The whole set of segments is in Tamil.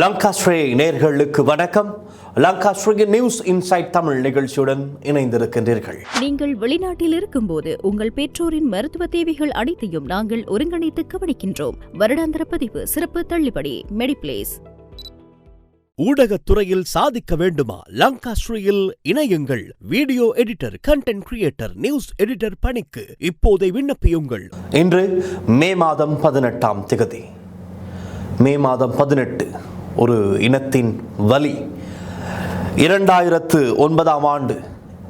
லங்காஸ்ரீ நேயர்களுக்கு வணக்கம். லங்காஸ்ரீ நியூஸ் இன்சைட் தமிழ் நிகழ்ச்சியுடன் இணைந்திருக்கின்றீர்கள். நீங்கள் வெளிநாட்டில் இருக்கும்போது உங்கள் பெற்றோரின் மருத்துவ தேவைகள் அனைத்தையும் நாங்கள் ஒருங்கிணைத்து கவனிக்கின்றோம். வருடாந்திர பதிவு சிறப்பு தள்ளுபடி மெடிப்ளேஸ். ஊடகத்துறையில் சாதிக்க வேண்டுமா? லங்காஸ்ரீயில் இணையுங்கள். Video editor, content creator, news editor பணிக்கு இப்போதை விண்ணப்பியுங்கள். இன்று மே மாதம் 18ஆம் திகதி. மே மாதம் 18 ஒரு இனத்தின் வலி. 2009ஆம் ஆண்டு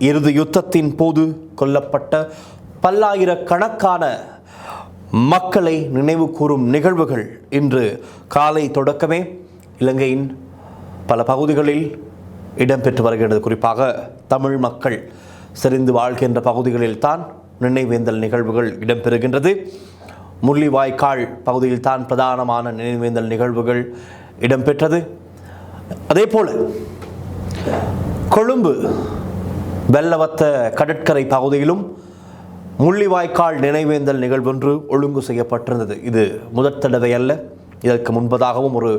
இறுதி யுத்தத்தின் போது கொல்லப்பட்ட பல்லாயிரக்கணக்கான மக்களை நினைவு கூறும் நிகழ்வுகள் இன்று காலை தொடக்கமே இலங்கையின் பல பகுதிகளில் இடம்பெற்று வருகிறது. குறிப்பாக தமிழ் மக்கள் செறிந்து வாழ்கின்ற பகுதிகளில் தான் நினைவேந்தல் நிகழ்வுகள் இடம்பெறுகின்றது. முள்ளிவாய்க்கால் பகுதியில் தான் பிரதானமான நினைவேந்தல் நிகழ்வுகள் இடம்பெற்றது. அதே போல கொழும்பு வெள்ளவத்த கடற்கரை பகுதியிலும் முள்ளிவாய்க்கால் நினைவேந்தல் நிகழ்வொன்று ஒழுங்கு செய்யப்பட்டிருந்தது. இது முதற் தடவை அல்ல. இதற்கு முன்பதாகவும் ஒரு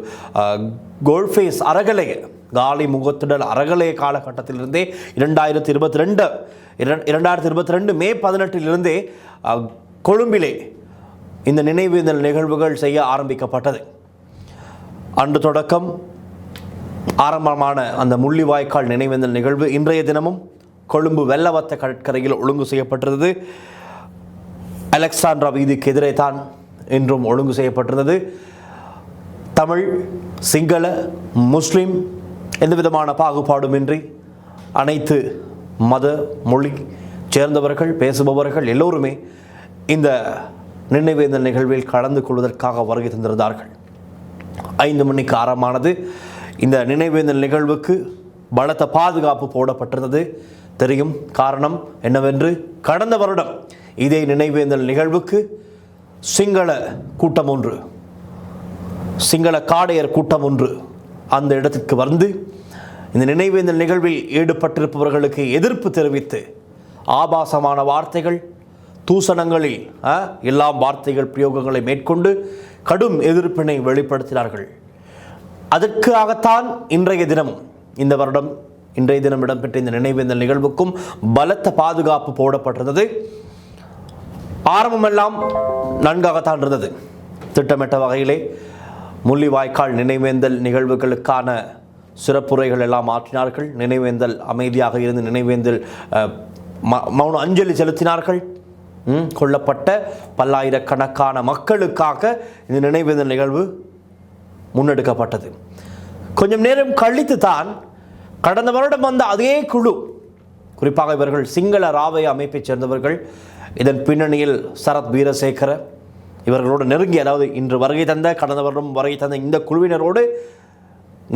கோல்ஃபேஸ் அறகலைய காலி முகத்துடல் அறகலைய காலகட்டத்திலிருந்தே 2022 மே 18 கொழும்பிலே இந்த நினைவேந்தல் நிகழ்வுகள் செய்ய ஆரம்பிக்கப்பட்டது. அன்று தொடக்கம் ஆரம்பமான அந்த முள்ளிவாய்க்கால் நினைவேந்தல் நிகழ்வு இன்றைய தினமும் கொழும்பு வெள்ளவத்த கடற்கரையில் ஒழுங்கு செய்யப்பட்டிருந்தது. அலெக்சாண்ட்ரா வீதிக்கு எதிரே தான் இன்றும் ஒழுங்கு செய்யப்பட்டிருந்தது. தமிழ், சிங்கள, முஸ்லிம் எந்தவிதமான பாகுபாடுமின்றி அனைத்து மத மொழி சேர்ந்தவர்கள் பேசுபவர்கள் எல்லோருமே இந்த நினைவேந்தல் நிகழ்வில் கலந்து கொள்வதற்காக வருகை தந்திருந்தார்கள். 5 மணிக்கு ஆரம்பமானது. இந்த நினைவேந்தல் நிகழ்வுக்கு பலத்த பாதுகாப்பு போடப்பட்டிருந்தது. தெரியும் காரணம் என்னவென்று. கடந்த வருடம் இதே நினைவேந்தல் நிகழ்வுக்கு சிங்கள காடையர் கூட்டம் ஒன்று அந்த இடத்திற்கு வந்து இந்த நினைவேந்தல் நிகழ்வில் ஈடுபட்டிருப்பவர்களுக்கு எதிர்ப்பு தெரிவித்து ஆபாசமான வார்த்தைகள், தூசணங்களில் எல்லாம் வார்த்தைகள் பிரயோகங்களை மேற்கொண்டு கடும் எதிர்ப்பினை வெளிப்படுத்தினார்கள். அதற்காகத்தான் இன்றைய தினம் இடம்பெற்ற இந்த நினைவேந்தல் நிகழ்வுக்கும் பலத்த பாதுகாப்பு போடப்பட்டிருந்தது. ஆரம்பமெல்லாம் நன்காகத்தான் இருந்தது. திட்டமிட்ட வகையிலே முள்ளிவாய்க்கால் நினைவேந்தல் நிகழ்வுகளுக்கான சிறப்புரைகள் எல்லாம் ஆற்றினார்கள். நினைவேந்தல் அமைதியாக இருந்து நினைவேந்தல் மௌன அஞ்சலி செலுத்தினார்கள். கொல்லப்பட்ட பல்லாயிரக்கணக்கான மக்களுக்காக இந்த நினைவேந்தல் நிகழ்வு முன்னெடுக்கப்பட்டது. கொஞ்சம் நேரம் கழித்து தான் கடந்த வருடம் வந்த அதே குழு, குறிப்பாக இவர்கள் சிங்கள ராவய அமைப்பைச் சேர்ந்தவர்கள், இதன் பின்னணியில் சரத் வீரசேகர இவர்களோடு நெருங்கி, அதாவது இன்று வருகை தந்த கடந்த வருடம் வருகை தந்த இந்த குழுவினரோடு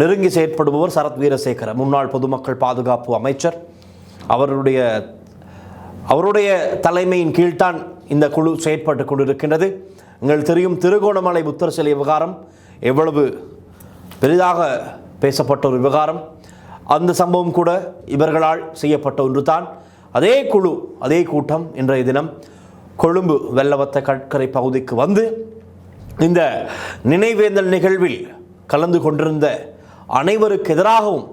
நெருங்கி செயற்படுபவர் சரத் வீரசேகர, முன்னாள் பொதுமக்கள் பாதுகாப்பு அமைச்சர். அவருடைய தலைமையின் கீழ்தான் இந்த குழு செயற்பட்டு கொண்டிருக்கின்றது. எங்களுக்கு தெரியும் திருகோணமலை புத்தர் சிலை விவகாரம் எவ்வளவு பெரிதாக பேசப்பட்ட ஒரு விவகாரம். அந்த சம்பவம் கூட இவர்களால் செய்யப்பட்ட ஒன்று தான். அதே குழு, அதே கூட்டம் இன்றைய தினம் கொழும்பு வெள்ளவத்த கடற்கரை பகுதிக்கு வந்து இந்த நினைவேந்தல் நிகழ்வில் கலந்து கொண்டிருந்த அனைவருக்கு எதிராகவும்,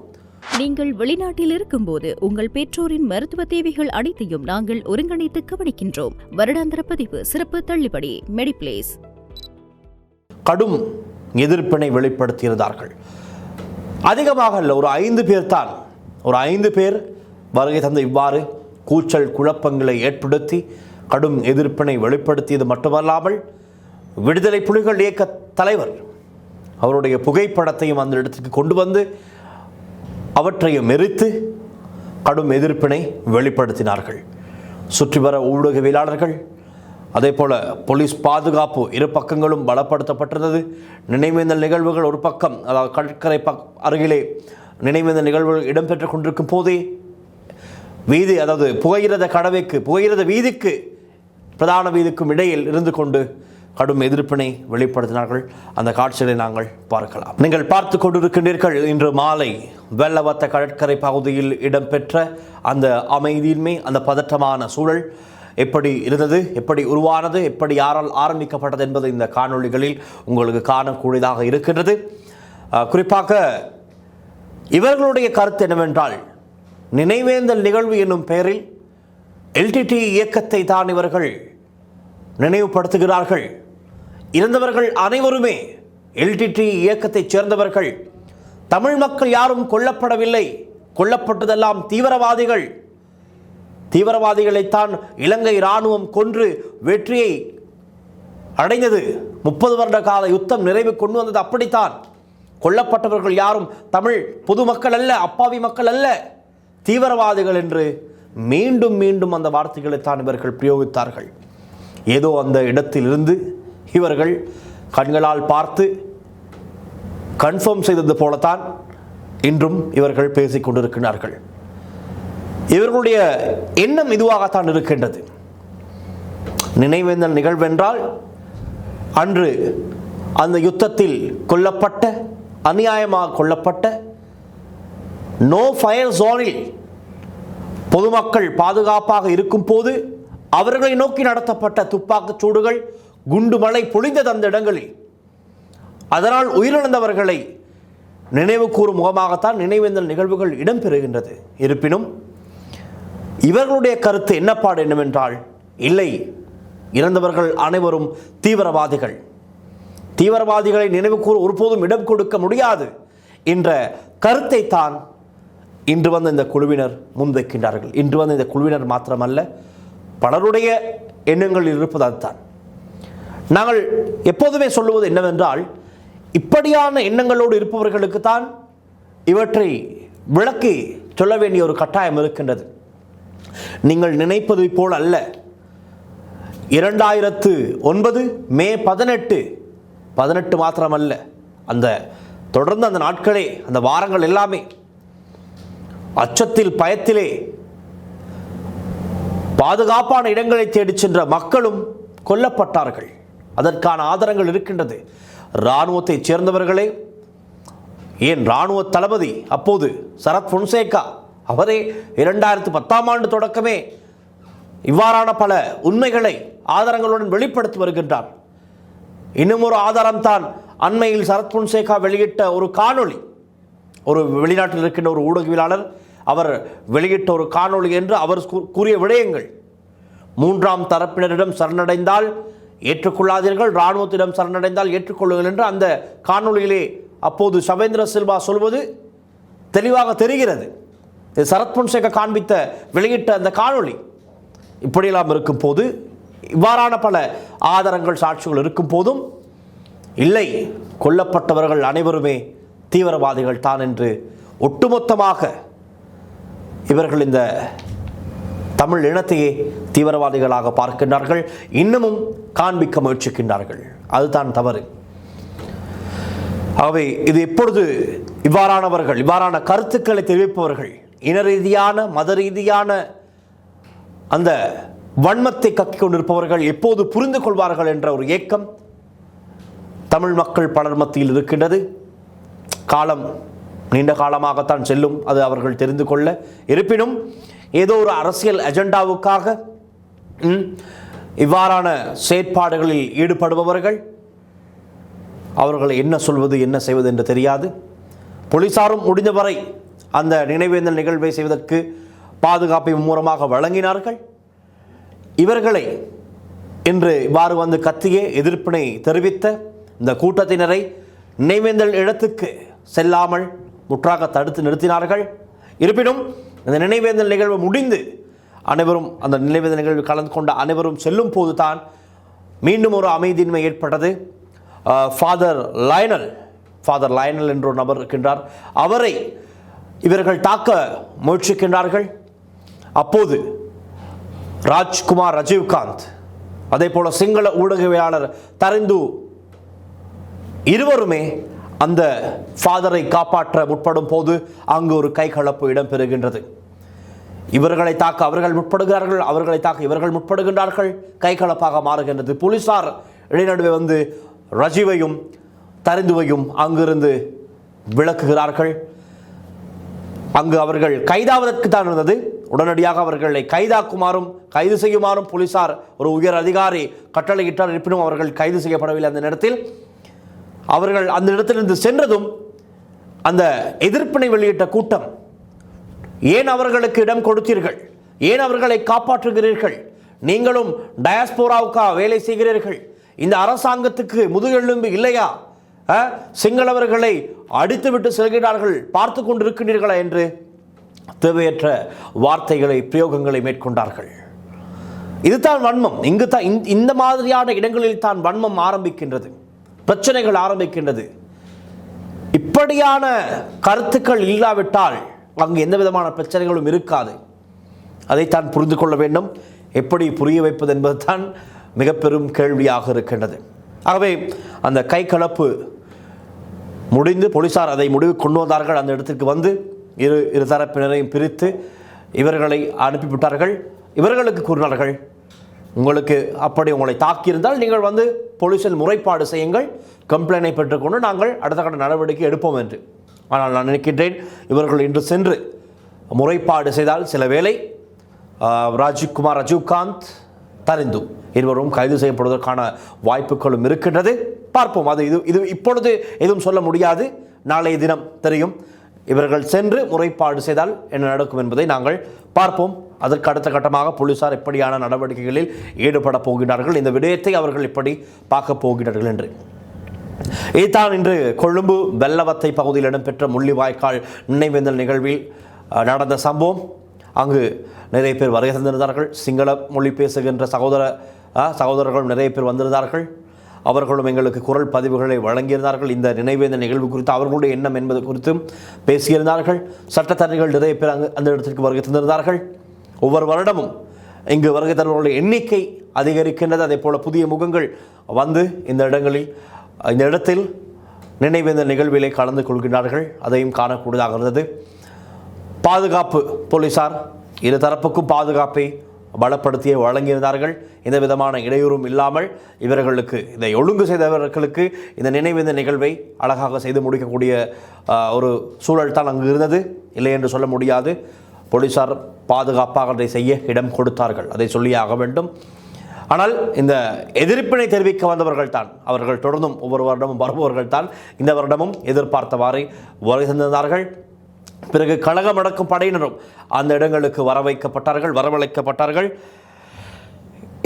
நீங்கள் வெளிநாட்டில் இருக்கும்போது உங்கள் பெற்றோரின் மருத்துவ தேவைகள் அனைத்தையும் நாங்கள் ஒருங்கிணைத்து கவனிக்கின்றோம். வருடாந்திர பதிவு சிறப்பு தள்ளுபடி மெடிப்ளேஸ். கடும் எதிர்ப்பினை வெளிப்படுத்தியிருந்தார்கள். அதிகமாக அல்ல, ஒரு 5 பேர் தான், ஒரு 5 பேர் வருகை தந்த இவ்வாறு கூச்சல் குழப்பங்களை ஏற்படுத்தி கடும் எதிர்ப்பினை வெளிப்படுத்தியது மட்டுமல்லாமல் விடுதலை புலிகள் இயக்க தலைவர் அவருடைய புகைப்படத்தையும் அந்த இடத்திற்கு கொண்டு வந்து அவற்றையும் எரித்து கடும் எதிர்ப்பினை வெளிப்படுத்தினார்கள். சுற்றி வர ஊடகவியலாளர்கள், அதே போல போலீஸ் பாதுகாப்பு இரு பக்கங்களும் பலப்படுத்தப்பட்டிருந்தது. நினைவேந்தல் நிகழ்வுகள் ஒரு பக்கம், அதாவது கடற்கரை அருகிலே நினைவேந்தல் நிகழ்வுகள் இடம்பெற்றுக் கொண்டிருக்கும் போதே வீதி, அதாவது புகையிரத வீதிக்கு பிரதான வீதிக்கும் இடையில் இருந்து கொண்டு கடும் எதிர்ப்பினை வெளிப்படுத்தினார்கள். அந்த காட்சிகளை நாங்கள் பார்க்கலாம். நீங்கள் பார்த்து கொண்டிருக்கின்றீர்கள். இன்று மாலை வெள்ளவத்த கடற்கரை பகுதியில் இடம்பெற்ற அந்த அமைதியின்மை, அந்த பதற்றமான சூழல் எப்படி இருந்தது, எப்படி உருவானது, எப்படி யாரால் ஆரம்பிக்கப்பட்டது என்பது இந்த காணொளிகளில் உங்களுக்கு காணக்கூடியதாக இருக்கின்றது. குறிப்பாக இவர்களுடைய கருத்து என்னவென்றால், நினைவேந்தல் நிகழ்வு என்னும் பெயரில் எல்டிடி இயக்கத்தை தான் இவர்கள் நினைவுபடுத்துகிறார்கள். இறந்தவர்கள் அனைவருமே எல்டிடி இயக்கத்தைச் சேர்ந்தவர்கள். தமிழ் மக்கள் யாரும் கொல்லப்படவில்லை, கொல்லப்பட்டதெல்லாம் தீவிரவாதிகள். தீவிரவாதிகளைத்தான் இலங்கை இராணுவம் கொன்று வெற்றியை அடைந்தது. 30 வருட கால யுத்தம் நிறைவு கொண்டு வந்தது அப்படித்தான். கொல்லப்பட்டவர்கள் யாரும் தமிழ் பொதுமக்கள் அல்ல, அப்பாவி மக்கள் அல்ல, தீவிரவாதிகள் என்று மீண்டும் மீண்டும் அந்த வார்த்தைகளைத்தான் இவர்கள் பிரயோகித்தார்கள். ஏதோ அந்த இடத்திலிருந்து இவர்கள் கண்களால் பார்த்து கன்ஃபார்ம் செய்தது போலத்தான் இன்றும் இவர்கள் பேசிக் கொண்டிருக்கிறார்கள். இவர்களுடைய எண்ணம் இதுவாகத்தான் இருக்கின்றது. நினைவேந்தல் நிகழ்வென்றால் அன்று அந்த யுத்தத்தில் கொல்லப்பட்ட, அநியாயமாக கொல்லப்பட்ட, நோ ஃபயர் ஜோனில் பொதுமக்கள் பாதுகாப்பாக இருக்கும் போது அவர்களை நோக்கி நடத்தப்பட்ட துப்பாக்கிச் சூடுகள், குண்டு மழை பொழிந்தது அந்த இடங்களில். அதனால் உயிரிழந்தவர்களை நினைவு கூறும் முகமாகத்தான் நினைவேந்தல் நிகழ்வுகள் இடம்பெறுகின்றது. இருப்பினும் இவர்களுடைய கருத்து என்னப்பாடு என்னவென்றால், இல்லை, இறந்தவர்கள் அனைவரும் தீவிரவாதிகள், தீவிரவாதிகளை நினைவு கூற ஒருபோதும் இடம் கொடுக்க முடியாது என்ற கருத்தை தான் இன்று வந்த இந்த குழுவினர் முன்வைக்கின்றார்கள். இன்று வந்த இந்த குழுவினர் மாத்திரமல்ல, பலருடைய எண்ணங்கள் இருப்பது அதுதான். நாங்கள் எப்போதுமே சொல்லுவது என்னவென்றால், இப்படியான எண்ணங்களோடு இருப்பவர்களுக்கு தான் இவற்றை விளக்கி சொல்ல வேண்டிய ஒரு கட்டாயம் இருக்கின்றது. நீங்கள் நினைப்பது போல் அல்ல. 2009 மே 18 மாத்திரமல்ல, அந்த தொடர்ந்து அந்த நாட்களே, அந்த வாரங்கள் எல்லாமே அச்சத்தில் பயத்திலே பாதுகாப்பான இடங்களை தேடிச் சென்ற மக்களும் கொல்லப்பட்டார்கள். அதற்கான ஆதாரங்கள் இருக்கின்றது. இராணுவத்தைச் சேர்ந்தவர்களே, ஏன் இராணுவ தளபதி அப்போது சரத் பொன்சேகா அவரே 2010ஆம் ஆண்டு தொடக்கமே இவ்வாறான பல உண்மைகளை ஆதாரங்களுடன் வெளிப்படுத்தி வருகின்றார். இன்னும் ஒரு ஆதாரம் தான் அண்மையில் சரத் பொன்சேகா வெளியிட்ட ஒரு காணொளி. ஒரு வெளிநாட்டில் இருக்கின்ற ஒரு ஊடகவியலாளர் அவர் வெளியிட்ட ஒரு காணொளி என்று அவர் கூறிய விடயங்கள். 3ஆம் தரப்பினரிடம் சரணடைந்தால் ஏற்றுக்கொள்ளாதீர்கள், இராணுவத்திடம் சரணடைந்தால் ஏற்றுக்கொள்ளுங்கள் என்று அந்த காணொளியிலே அப்போது சவேந்திர சில்வா சொல்வது தெளிவாக தெரிகிறது. இது சரத் பொன்சேகா காண்பித்த வெளியிட்ட அந்த காணொளி. இப்படியெல்லாம் இருக்கும் போது, இவ்வாறான பல ஆதாரங்கள், சாட்சிகள் இருக்கும் போதும், இல்லை, கொல்லப்பட்டவர்கள் அனைவருமே தீவிரவாதிகள் தான் என்று ஒட்டுமொத்தமாக இவர்கள் இந்த தமிழ் இனத்தையே தீவிரவாதிகளாக பார்க்கின்றார்கள், இன்னமும் காண்பிக்க முயற்சிக்கின்றார்கள். அதுதான் தவறு. ஆகவே இது எப்பொழுது இவ்வாறானவர்கள், இவ்வாறான கருத்துக்களை தெரிவிப்பவர்கள் இன ரீதியான, மத ரீதியான அந்த வன்மத்தை கக்கிக் கொண்டிருப்பவர்கள் எப்போது புரிந்து கொள்வார்கள் என்ற ஒரு ஏக்கம் தமிழ் மக்கள் பலர் மத்தியில் இருக்கின்றது. காலம் நீண்ட காலமாகத்தான் செல்லும், அது அவர்கள் தெரிந்து கொள்ள. இருப்பினும் ஏதோ ஒரு அரசியல் அஜெண்டாவுக்காக இவ்வாறான செயற்பாடுகளில் ஈடுபடுபவர்கள், அவர்களை என்ன சொல்வது, என்ன செய்வது என்று தெரியாது. போலீசாரும் முடிந்தவரை அந்த நினைவேந்தல் நிகழ்வை செய்வதற்கு பாதுகாப்பை மூலமாக வழங்கினார்கள். இவர்களை இன்று இவ்வாறு வந்து கத்தியே எதிர்ப்பினை தெரிவித்த இந்த கூட்டத்தினரை நினைவேந்தல் இடத்துக்கு செல்லாமல் முற்றாக தடுத்து நிறுத்தினார்கள். இருப்பினும் இந்த நினைவேந்தல் நிகழ்வு முடிந்து அனைவரும் அந்த நினைவேந்தல் நிகழ்வில் கலந்து கொண்ட அனைவரும் செல்லும் போது தான் மீண்டும் ஒரு அமைதியின்மை ஏற்பட்டது. ஃபாதர் லயனல் என்ற ஒரு நபர் இருக்கின்றார், அவரை இவர்கள் தாக்க முயற்சிக்கின்றார்கள். அப்போது ராஜ்குமார் ரஜீவ்காந்த், அதே போல சிங்கள ஊடகவியலாளர் தரிந்து, இருவருமே அந்த ஃபாதரை காப்பாற்ற முற்படும் போது அங்கு ஒரு கைகலப்பு இடம்பெறுகின்றது. இவர்களை தாக்க அவர்கள் முற்படுகிறார்கள், அவர்களை தாக்க இவர்கள் முற்படுகின்றார்கள், கைகலப்பாக மாறுகின்றது. போலீசார் இடைநடுவே வந்து ரஜீவையும் தரிந்துவையும் அங்கிருந்து விளக்குகிறார்கள். அங்கு அவர்கள் கைதாவதற்கு தான் இருந்தது. உடனடியாக அவர்களை கைதாக்குமாறும் கைது செய்யுமாறும் போலீசார் ஒரு உயர் அதிகாரி கட்டளையிட்டார். இருப்பினும் அவர்கள் கைது செய்யப்படவில்லை. அந்த நேரத்தில் அவர்கள் அந்த இடத்திலிருந்து சென்றதும் அந்த எதிர்ப்பினை வெளியிட்ட கூட்டம், ஏன் அவர்களுக்கு இடம் கொடுத்தீர்கள், ஏன் அவர்களை காப்பாற்றுகிறீர்கள், நீங்களும் டயாஸ்போராவுக்கா வேலை செய்கிறீர்கள், இந்த அரசாங்கத்துக்கு முதுகெலும்பு இல்லையா, சிங்களவர்களை அடித்துவிட்டு செல்கிறார்கள், பார்த்து கொண்டிருக்கிறீர்களா என்று தேவையற்ற வார்த்தைகளை பிரயோகங்களை மேற்கொண்டார்கள். இதுதான் வன்மம். இங்கு தான் இந்த மாதிரியான இடங்களில் தான் வன்மம் ஆரம்பிக்கின்றது, பிரச்சனைகள் ஆரம்பிக்கின்றது. இப்படியான கருத்துக்கள் இல்லாவிட்டால் அங்கு எந்த விதமான பிரச்சனைகளும் இருக்காது. அதைத்தான் புரிந்து கொள்ள வேண்டும். எப்படி புரிய வைப்பது என்பது தான் மிக பெரும் கேள்வியாக இருக்கின்றது. ஆகவே அந்த கைகலப்பு முடிந்து போலீசார் அதை முடிவு கொண்டு வந்தார்கள். அந்த இடத்திற்கு வந்து இரு தரப்பினரையும் பிரித்து இவர்களை அனுப்பிவிட்டார்கள். இவர்களுக்கு கூறினார்கள், உங்களுக்கு அப்படி உங்களை தாக்கியிருந்தால் நீங்கள் வந்து போலீஸில் முறைப்பாடு செய்யுங்கள், கம்ப்ளைண்டை பெற்றுக்கொண்டு நாங்கள் அடுத்த கட்ட நடவடிக்கை எடுப்போம் என்று. ஆனால் நான் நினைக்கின்றேன், இவர்கள் இன்று சென்று முறைப்பாடு செய்தால் சில வேளை ராஜீவ்காந்த், தரிந்து இருவரும் கைது செய்யப்படுவதற்கான வாய்ப்புகளும் இருக்கின்றது. பார்ப்போம். அது இது இப்பொழுது எதுவும் சொல்ல முடியாது. நாளைய தினம் தெரியும். இவர்கள் சென்று முறைப்பாடு செய்தால் என்ன நடக்கும் என்பதை நாங்கள் பார்ப்போம். அதற்கு அடுத்த கட்டமாக போலீசார் எப்படியான நடவடிக்கைகளில் ஈடுபட போகிறார்கள், இந்த விடயத்தை அவர்கள் எப்படி பார்க்க போகிறார்கள் என்று. இதுதான் இன்று கொழும்பு வெள்ளவத்தை பகுதியில் இடம்பெற்ற முள்ளிவாய்க்கால் நினைவேந்தல் நிகழ்வில் நடந்த சம்பவம். அங்கு நிறைய பேர் வருகை தந்திருந்தார்கள். சிங்கள மொழி பேசுகின்ற சகோதரர்கள் நிறைய பேர் வந்திருந்தார்கள். அவர்களும் எங்களுக்கு குரல் பதிவுகளை வழங்கியிருந்தார்கள். இந்த நினைவேந்தல் நிகழ்வு குறித்து அவர்களுடைய எண்ணம் என்பது குறித்தும் பேசியிருந்தார்கள். சட்டத்தரணிகள் நிறைய பேர் அந்த இடத்திற்கு வருகை தந்திருந்தார்கள். ஒவ்வொரு வருடமும் இங்கு வருகை தருவர்களுடைய எண்ணிக்கை அதிகரிக்கின்றது. அதே போல புதிய முகங்கள் வந்து இந்த இடத்தில் நினைவேந்தல் நிகழ்விலே கலந்து கொள்கின்றார்கள். அதையும் காணக்கூடியதாக இருந்தது. பாதுகாப்பு போலீசார் இரு தரப்புக்கும் பாதுகாப்பை பலப்படுத்திய வழங்கியிருந்தார்கள். எந்த விதமான இடையூறும் இல்லாமல் இவர்களுக்கு இதை ஒழுங்கு செய்தவர்களுக்கு இந்த நினைவேந்தல் நிகழ்வை அழகாக செய்து முடிக்கக்கூடிய ஒரு சூழல் தான் அங்கு இருந்தது. இல்லை என்று சொல்ல முடியாது. போலீசார் பாதுகாப்பாக அதை செய்ய இடம் கொடுத்தார்கள், அதை சொல்லியே ஆக வேண்டும். ஆனால் இந்த எதிர்ப்பினை தெரிவிக்க வந்தவர்கள் தான், அவர்கள் தொடர்ந்தும் ஒவ்வொரு வருடமும் வருபவர்கள் தான் இந்த வருடமும் எதிர்பார்த்தவாறு வருகை தந்திருந்தார்கள். பிறகு கழகம் அடக்கும் படையினரும் அந்த இடங்களுக்கு வரவழைக்கப்பட்டார்கள்.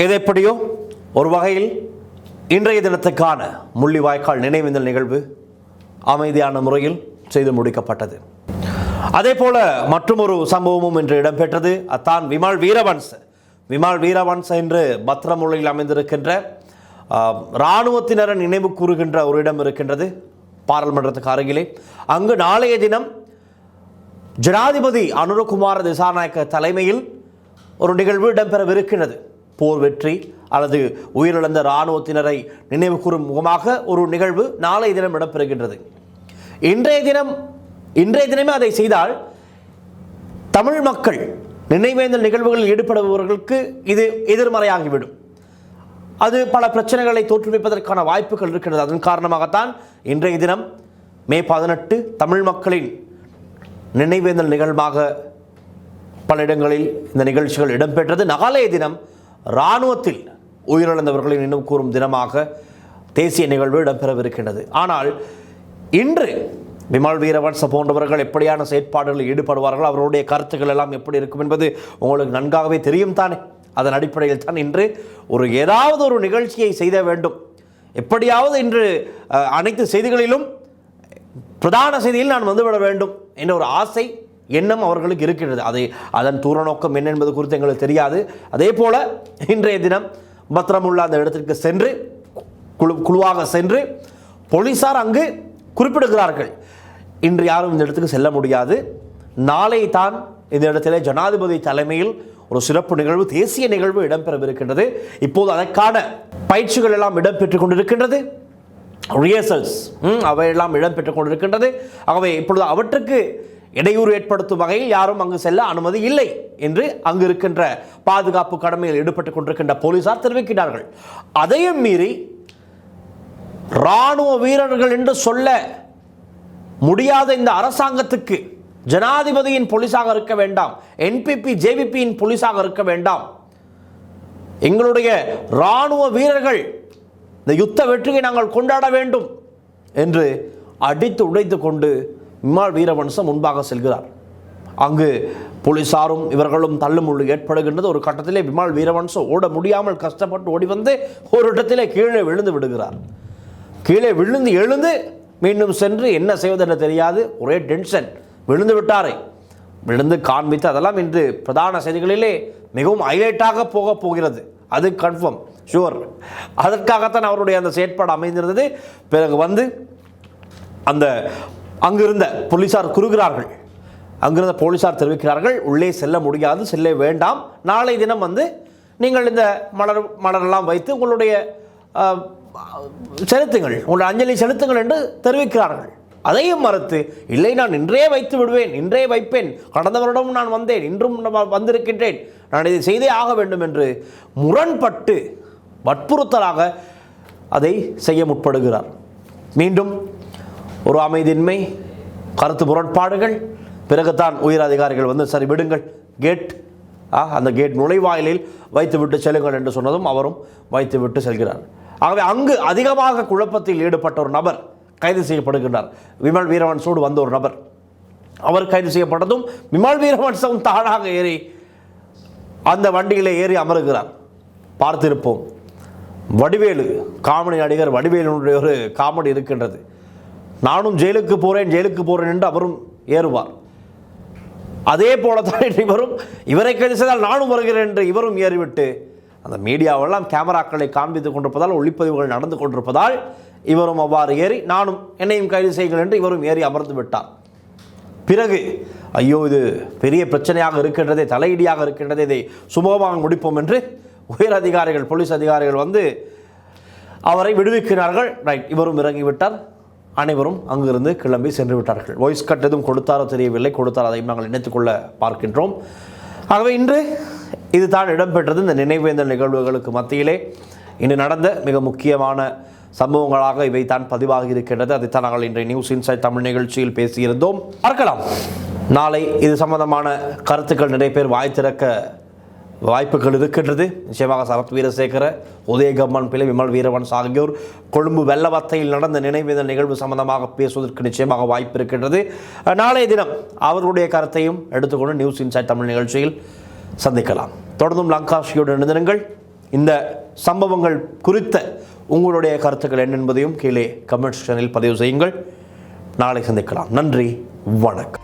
எதெப்படியோ ஒரு வகையில் இன்றைய தினத்துக்கான முள்ளிவாய்க்கால் நினைவேந்தல் நிகழ்வு அமைதியான முறையில் செய்து முடிக்கப்பட்டது. அதே போல மற்றொரு சம்பவமும் இன்று இடம்பெற்றது. அத்தான் விமல் வீரவன்ச என்று பத்திரமுல்லையில் அமைந்திருக்கின்ற இராணுவத்தினரை நினைவு கூறுகின்ற ஒரு இடம் இருக்கின்றது பாராளுமன்றத்துக்கு அருகிலே. அங்கு நாளைய தினம் ஜனாதிபதி அனுரகுமார திசாநாயக்க தலைமையில் ஒரு நிகழ்வு இடம்பெறவிருக்கிறது. போர் வெற்றி அல்லது உயிரிழந்த இராணுவத்தினரை நினைவு கூறும் முகமாக ஒரு நிகழ்வு நாளைய தினம் இடம்பெறுகின்றது. இன்றைய தினமே அதை செய்தால் தமிழ் மக்கள் நினைவேந்தல் நிகழ்வுகளில் ஈடுபடுபவர்களுக்கு இது எதிர்மறையாகிவிடும். அது பல பிரச்சனைகளை தோற்றுவிப்பதற்கான வாய்ப்புகள் இருக்கிறது. அதன் காரணமாகத்தான் இன்றைய தினம் மே 18 தமிழ் மக்களின் நினைவேந்தல் நிகழ்வாக பல இடங்களில் இந்த நிகழ்ச்சிகள் இடம்பெற்றது. நாளைய தினம் இராணுவத்தில் உயிரிழந்தவர்களை நினைவு கூறும் தினமாக தேசிய நிகழ்வு இடம்பெறவிருக்கின்றது. ஆனால் இன்று விமல் வீரவன்ச போன்றவர்கள் எப்படியான செயற்பாடுகளில் ஈடுபடுவார்கள், அவருடைய கருத்துக்கள் எல்லாம் எப்படி இருக்கும் என்பது உங்களுக்கு நன்காகவே தெரியும் தானே. அதன் அடிப்படையில் தான் இன்று ஏதாவது ஒரு நிகழ்ச்சியை செய்த வேண்டும். எப்படியாவது இன்று அனைத்து செய்திகளிலும் பிரதான செய்தியில் நான் வந்துவிட வேண்டும் என்ற ஒரு ஆசை எண்ணம் அவர்களுக்கு இருக்கின்றது. அதன் தூர நோக்கம் என்ன என்பது குறித்து எங்களுக்கு தெரியாது. அதே போல இன்றைய தினம் பத்திரமுள்ள அந்த இடத்திற்கு சென்று குழுவாக சென்று போலீசார் அங்கு குறிப்பிடுகிறார்கள், இன்று யாரும் இந்த இடத்துக்கு செல்ல முடியாது, நாளை தான் இந்த இடத்திலே ஜனாதிபதி தலைமையில் ஒரு சிறப்பு நிகழ்வு, தேசிய நிகழ்வு இடம்பெறவிருக்கின்றது. இப்போது அதற்கான பயிற்சிகள் எல்லாம் இடம்பெற்றுக் கொண்டிருக்கின்றது. ரிஹர்சல்ஸ் அவையெல்லாம் இடம்பெற்றுக் கொண்டிருக்கின்றது. ஆகவே இப்பொழுது அவற்றுக்கு இடையூறு ஏற்படுத்தும் வகையில் யாரும் அங்கு செல்ல அனுமதி இல்லை என்று அங்கு இருக்கின்ற பாதுகாப்பு கடமையில் ஈடுபட்டுக் கொண்டிருக்கின்ற போலீசார் தெரிவிக்கிறார்கள். அதையும் மீறி இராணுவ வீரர்கள் என்று சொல்ல முடியாத இந்த அரசாங்கத்துக்கு ஜனாதிபதியின் போலீஸாக இருக்க வேண்டாம், என்பிபி ஜேவிபியின் போலீஸாக இருக்க வேண்டாம், எங்களுடைய இராணுவ வீரர்கள் இந்த யுத்த வெற்றியை நாங்கள் கொண்டாட வேண்டும் என்று அடித்து உடைத்து கொண்டு விமல் வீரவன்சம் முன்பாக செல்கிறார். அங்கு போலீசாரும் இவர்களும் தள்ளுமுள்ளு ஏற்படுகின்றது. ஒரு கட்டத்திலே விமல் வீரவன்சம் ஓட முடியாமல் கஷ்டப்பட்டு ஓடி வந்து ஒரு இடத்திலே கீழே விழுந்து விடுகிறார். கீழே விழுந்து எழுந்து மீண்டும் சென்று என்ன செய்வதென்று தெரியாது, ஒரே டென்ஷன். விழுந்து விட்டாரே, விழுந்து காண்பித்து அதெல்லாம் இன்று பிரதான செய்திகளிலே மிகவும் ஹைலைட்டாக போகிறது. அது கன்ஃபார்ம், ஷுவர். அதற்காகத்தான் அவருடைய அந்த செயற்பாடு அமைந்திருந்தது. பிறகு வந்து அந்த அங்கிருந்த போலீசார் குறுகிறார்கள். அங்கிருந்த போலீசார் தெரிவிக்கிறார்கள், உள்ளே செல்ல முடியாது, செல்ல வேண்டாம், நாளை தினம் வந்து நீங்கள் இந்த மலரெல்லாம் வைத்து உங்களுடைய செலுத்துங்கள், உங்களுடைய அஞ்சலி செலுத்துங்கள் என்று தெரிவிக்கிறார்கள். அதையும் மறுத்து, இல்லை நான் இன்றே வைத்து விடுவேன், இன்றே வைப்பேன், கடந்த வருடமும் நான் வந்தேன், இன்றும் வந்திருக்கின்றேன், நான் இதை செய்தே ஆக வேண்டும் என்று முரண்பட்டு வற்புறுத்தலாக அதை செய்ய முற்படுகிறார். மீண்டும் ஒரு அமைதியின்மை, கருத்து முரண்பாடுகள். பிறகுதான் உயர் அதிகாரிகள் வந்து சரி விடுங்கள், கேட் அந்த கேட் நுழைவாயிலில் வைத்துவிட்டு செல்லுங்கள் என்று சொன்னதும் அவரும் வைத்துவிட்டு செல்கிறார். ஆகவே அங்கு அதிகமாக குழப்பத்தில் ஈடுபட்ட ஒரு நபர் கைது செய்யப்படுகின்றார். விமல் வீரவன்சோடு வந்த ஒரு நபர், அவர் கைது செய்யப்பட்டதும் விமல் வீரவன்சம் தானாக ஏறி அந்த வண்டியிலே ஏறி அமருகிறார். பார்த்திருப்போம், வடிவேலு காமெடி நடிகர் வடிவேலுடைய ஒரு காமெடி இருக்கின்றது. நானும் ஜெயிலுக்கு போகிறேன் என்று அவரும் ஏறுவார். அதே போலத்தான் இவரை கைது செய்தால் நானும் வருகிறேன் என்று இவரும் ஏறிவிட்டு அந்த மீடியாவெல்லாம் கேமராக்களை காண்பித்துக் கொண்டிருப்பதால், ஒளிப்பதிவுகள் நடந்து கொண்டிருப்பதால் இவரும் அவ்வாறு ஏறி நானும் என்னையும் கைது செய்யுங்கள் என்று இவரும் ஏறி அமர்ந்து விட்டார். பிறகு ஐயோ இது பெரிய பிரச்சனையாக இருக்கின்றதே, தலையிடியாக இருக்கின்றதே, இதை சுமூகமாக முடிப்போம் என்று உயர் அதிகாரிகள், போலீஸ் அதிகாரிகள் வந்து அவரை விடுவிக்கிறார்கள். ரைட், இவரும் இறங்கிவிட்டார். அனைவரும் அங்கிருந்து கிளம்பி சென்று விட்டார்கள். வாய்ஸ் கட் எதுவும் கொடுத்தாரோ தெரியவில்லை, கொடுத்தால் அதையும் நாங்கள் நினைத்துக்கொள்ள பார்க்கின்றோம். ஆகவே இன்று இதுதான் இடம்பெற்றது. இந்த நினைவேந்தல் நிகழ்வுகளுக்கு மத்தியிலே இன்று நடந்த மிக முக்கியமான சம்பவங்களாக இவைத்தான் பதிவாகி இருக்கின்றது. அதைத்தான் நாங்கள் இன்றைய நியூஸ் இன்சைட் தமிழ் நிகழ்ச்சியில் பேசியிருந்தோம். பார்க்கலாம், நாளை இது சம்பந்தமான கருத்துக்கள் நிறைய பேர் வாய் திறக்க வாய்ப்புகள் இருக்கின்றது. நிச்சயமாக சரத் வீரசேகர, உதயகம்மன் பிள்ளை, விமல் வீரவன்ஸ் ஆகியோர் கொழும்பு வெள்ளவத்தையில் நடந்த நினைவேந்தல் நிகழ்வு சம்பந்தமாக பேசுவதற்கு நிச்சயமாக வாய்ப்பு இருக்கின்றது. நாளைய தினம் அவர்களுடைய கருத்தையும் எடுத்துக்கொண்டு நியூஸ் இன்சைட் தமிழ் நிகழ்ச்சியில் சந்திக்கலாம். தொடர்ந்தும் லங்காஸ்ரீயுடன் இணைந்திருங்கள். இந்த சம்பவங்கள் குறித்த உங்களுடைய கருத்துக்கள் என்ன என்பதையும் கீழே கமெண்ட் செக்ஷனில் பதிவு செய்யுங்கள். நாளை சந்திக்கலாம். நன்றி, வணக்கம்.